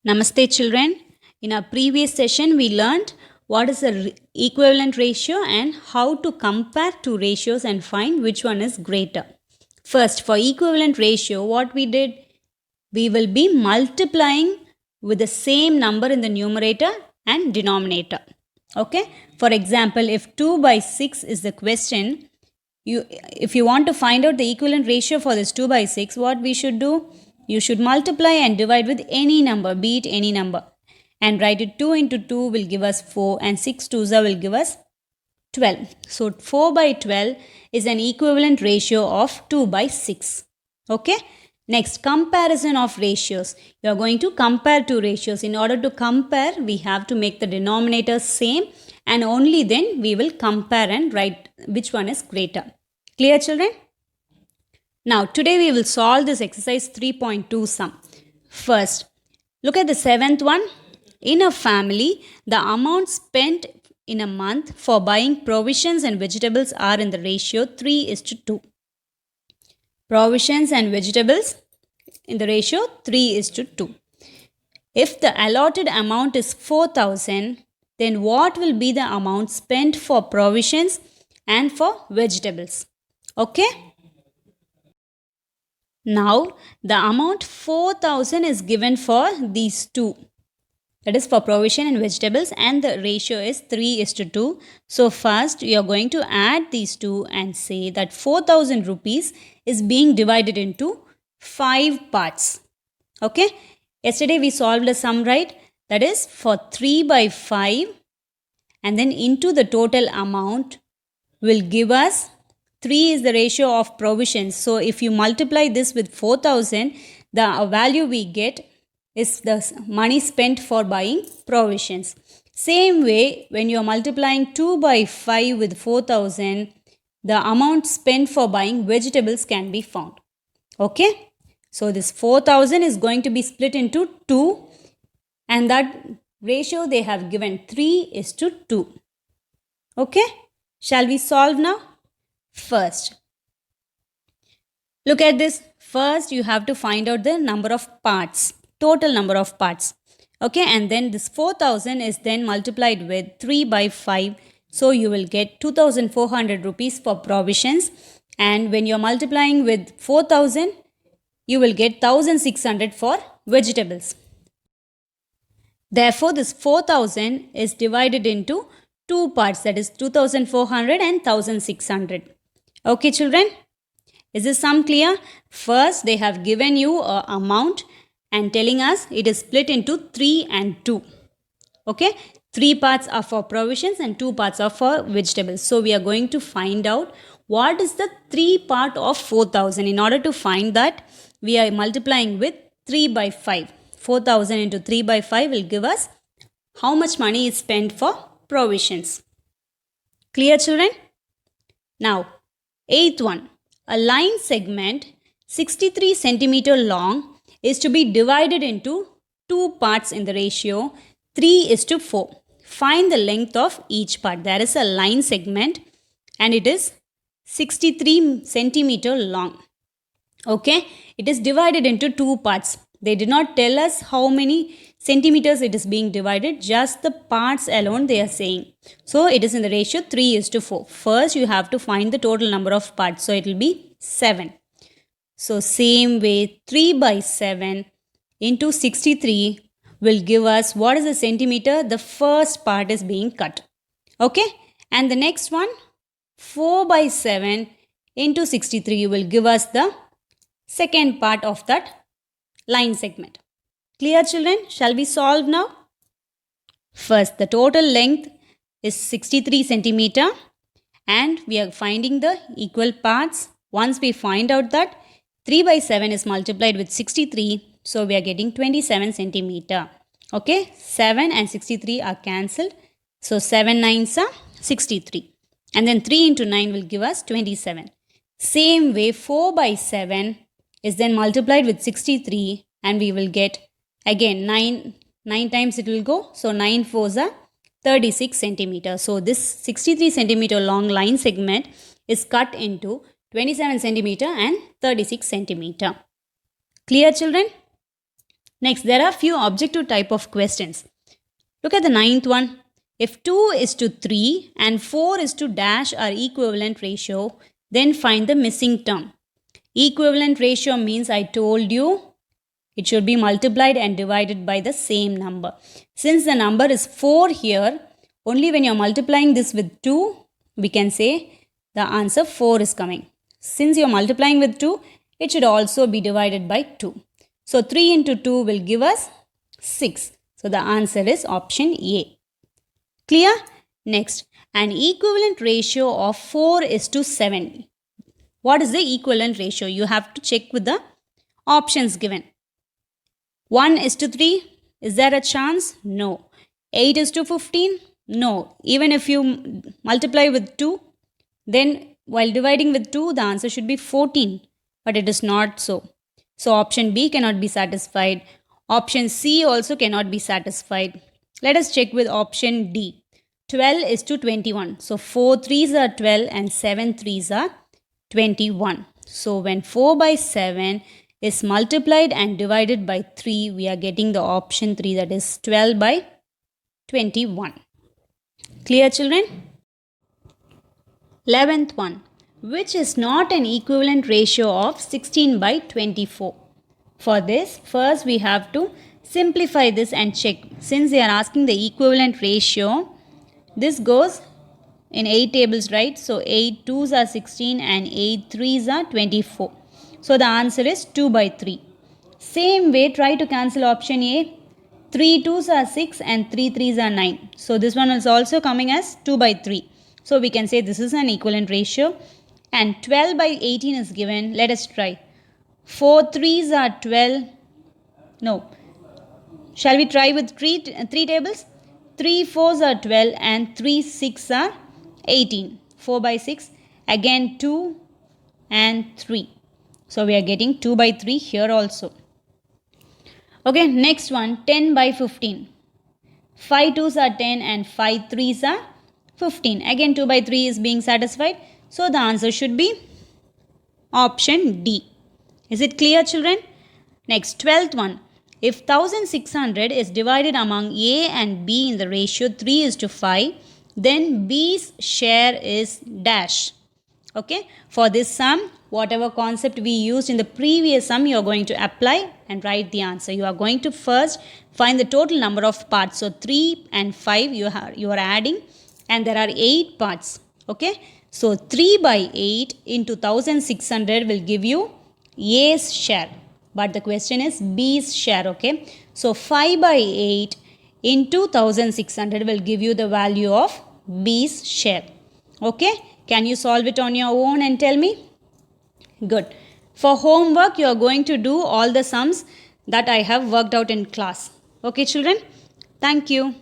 Namaste children. In our previous session we learned what is the equivalent ratio and how to compare two ratios and find which one is greater. First, for equivalent ratio, what we did, we will be multiplying with the same number in the numerator and denominator. Okay. For example, if 2 by 6 is the question, if you want to find out the equivalent ratio for this 2 by 6, what we should do? You should multiply and divide with any number, be it any number. And write it 2 into 2 will give us 4 and 6 twos will give us 12. So 4 by 12 is an equivalent ratio of 2 by 6. Okay. Next, comparison of ratios. You are going to compare two ratios. In order to compare, we have to make the denominator same and only then we will compare and write which one is greater. Clear children? Now, today we will solve this exercise 3.2 sum. First, look at the seventh one. In a family, the amount spent in a month for buying provisions and vegetables are in the ratio 3:2. Provisions and vegetables in the ratio 3:2. If the allotted amount is 4,000, then what will be the amount spent for provisions and for vegetables? Okay? Now, the amount 4,000 is given for these two. That is for provision and vegetables, and the ratio is 3:2. So first you are going to add these two and say that 4,000 rupees is being divided into 5 parts. Okay. Yesterday we solved a sum, right? That is for 3 by 5 and then into the total amount will give us 3 is the ratio of provisions. So if you multiply this with 4,000, the value we get is the money spent for buying provisions. Same way, when you are multiplying 2 by 5 with 4,000, the amount spent for buying vegetables can be found. Okay? So this 4,000 is going to be split into 2 and that ratio they have given 3:2. Okay? Shall we solve now? First, look at this. First, you have to find out the number of parts. Total number of parts. Okay, and then this 4,000 is then multiplied with 3 by 5. So you will get 2,400 rupees for provisions. And when you are multiplying with 4,000, you will get 1,600 for vegetables. Therefore, this 4,000 is divided into two parts, that is 2,400 and 1,600. Okay, children? Is this sum clear? First, they have given you an amount and telling us it is split into 3 and 2. Okay, 3 parts are for provisions and 2 parts are for vegetables. So we are going to find out what is the 3 part of 4,000. In order to find that, we are multiplying with 3 by 5. 4,000 into 3 by 5 will give us how much money is spent for provisions. Clear children? Now, eighth one. A line segment 63 centimeter long is to be divided into two parts in the ratio 3:4. Find the length of each part. There is a line segment and it is 63 centimeter long. Okay, it is divided into two parts. They did not tell us how many centimeters it is being divided, just the parts alone they are saying. So it is in the ratio 3:4. First you have to find the total number of parts. So it will be 7. So same way 3 by 7 into 63 will give us what is the centimeter? The first part is being cut. Okay. And the next one 4 by 7 into 63 will give us the second part of that line segment. Clear children? Shall we solve now? First, the total length is 63 centimeter and we are finding the equal parts. Once we find out that 3 by 7 is multiplied with 63, so we are getting 27 centimeter. Okay, 7 and 63 are cancelled. So 7 9s are 63. And then 3 into 9 will give us 27. Same way 4 by 7 is then multiplied with 63 and we will get again 9 times it will go. So 9 4s are 36 centimeter. So this 63 centimeter long line segment is cut into 27 centimeter and 36 centimeter. Clear children? Next, there are few objective type of questions. Look at the ninth one. If 2 is to 3 and 4 is to dash are equivalent ratio, then find the missing term. Equivalent ratio means I told you it should be multiplied and divided by the same number. Since the number is 4 here, only when you are multiplying this with 2, we can say the answer 4 is coming. Since you are multiplying with 2, it should also be divided by 2. So 3 into 2 will give us 6. So the answer is option A. Clear? Next, an equivalent ratio of 4 is to 7. What is the equivalent ratio? You have to check with the options given. 1 is to 3. Is there a chance? No. 8 is to 15? No. Even if you multiply with 2, then while dividing with 2, the answer should be 14. But it is not so. So option B cannot be satisfied. Option C also cannot be satisfied. Let us check with option D. 12 is to 21. So 4 3s are 12 and 7 3s are 21. So when 4 by 7 is multiplied and divided by 3, we are getting the option 3, that is 12 by 21. Clear, children? 11th one. Which is not an equivalent ratio of 16 by 24? For this, first we have to simplify this and check. Since they are asking the equivalent ratio, this goes in 8 tables, right? So 8 2s are 16 and 8 3s are 24. So the answer is 2 by 3. Same way, try to cancel option A. 3 2s are 6 and 3 3s are 9. So this one is also coming as 2 by 3. So we can say this is an equivalent ratio. And 12 by 18 is given. Let us try. 4 3s are 12. No. Shall we try with 3 tables? 3 4s are 12 and 3 6 are 18. 4 by 6. Again 2 and 3. So we are getting 2 by 3 here also. Okay, next one, 10 by 15. 5 2s are 10 and 5 3s are 15. Again 2 by 3 is being satisfied. So the answer should be option D. Is it clear, children? Next, 12th one. If 1600 is divided among A and B in the ratio 3 is to 5, then B's share is dash. Okay, for this sum, whatever concept we used in the previous sum, you are going to apply and write the answer. You are going to first find the total number of parts. So 3 and 5 you are adding, and there are 8 parts. Okay, so 3 by 8 into 1600 will give you A's share. But the question is B's share. Okay, so 5 by 8 into 1600 will give you the value of B's share. Okay, can you solve it on your own and tell me? Good. For homework, you are going to do all the sums that I have worked out in class. Okay, children? Thank you.